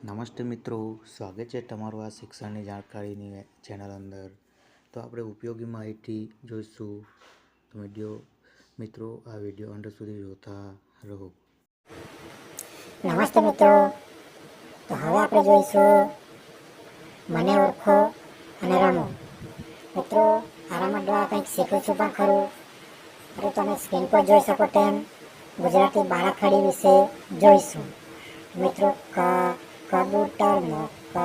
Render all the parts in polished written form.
નમસ્તે મિત્રો, સ્વાગત છે તમારું આ શિક્ષણની જાણકારીની ચેનલ અંદર. તો આપણે ઉપયોગી માહિતી જોઈશું. તો મિત્રો આ વિડીયો અંત સુધી જોતા રહો. નમસ્તે મિત્રો, તો હવે આપણે જોઈશું મને ઓળખો અને રમો. મિત્રો આ રમત દ્વારા કંઈક શીખું છું પણ ખરું. તો તમે સ્ક્રીન પર જોઈ શકો તેમ ગુજરાતી બાળખડી વિશે જોઈશું. મિત્રો કબૂતરનો ક,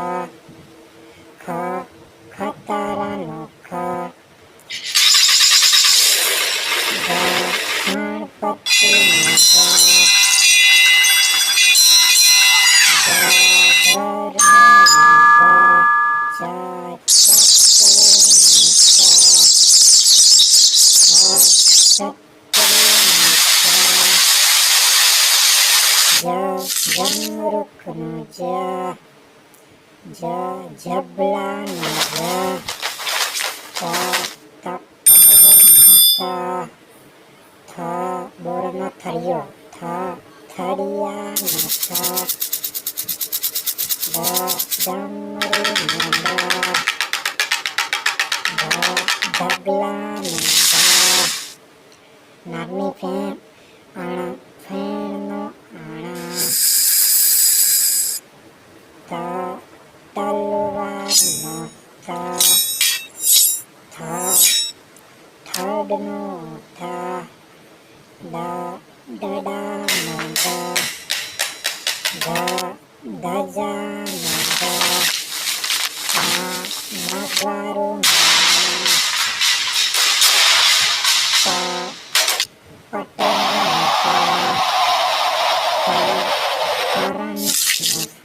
ખતરાનો ખ, ગણપતિનો જમરૂખનો જ, જબલાનો જ, થ બોરનો થળિયો, થળિયાનો થ, ડમરૂનો ઢગલાનો નાગની ફેણ, ફેણનો તલવારનો ત, થડનો થ, દડાનો દ, ધજાનો ધ, નગારુનો પટેલનો પ, કરણનો ફ,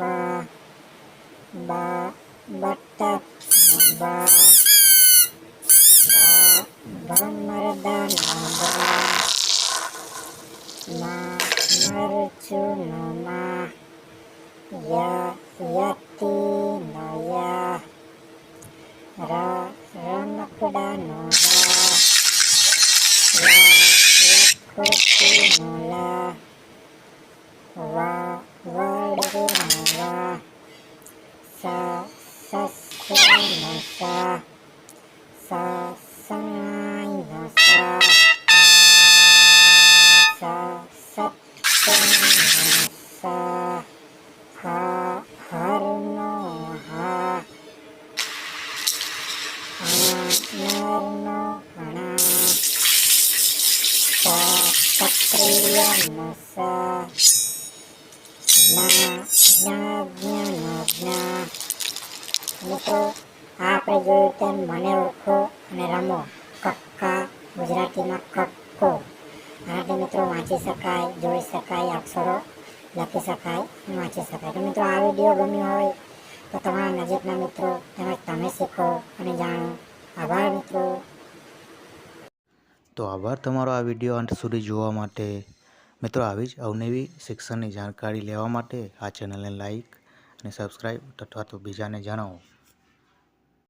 બતકનો બ, ભમરડાનો બ, મરચુનો મા, યતીનો ય, રમકડાનો ર, લખોટીનો લ, વડલુનો વ, સસલાનો સ, સસલાઈનો સ, સસતનો સ, હરનો હ, અણરનો અણ, સક્રિયનો સ, જ્ઞાનનો જ્ઞ. મિત્રો આ આપણે જોયું તેમ મને ઓળખો અને રમો, કક્કા ગુજરાતીમાં કક્કો. આનાથી મિત્રો વાંચી શકાય, જોઈ શકાય, અક્ષરો લખી શકાય, વાંચી શકાય. તો મિત્રો આ વિડીયો ગમ્યો હોય તો તમારા નજીકના મિત્રો તેમજ તમે શીખો અને જાણો. આભાર મિત્રો. તો આભાર તમારો આ વિડીયો અંત સુધી જોવા માટે. મિત્રો આવી જ અવનવી શિક્ષણની જાણકારી લેવા માટે આ ચેનલને લાઈક અને સબસ્ક્રાઈબ અથવા તો બીજાને જણાવો.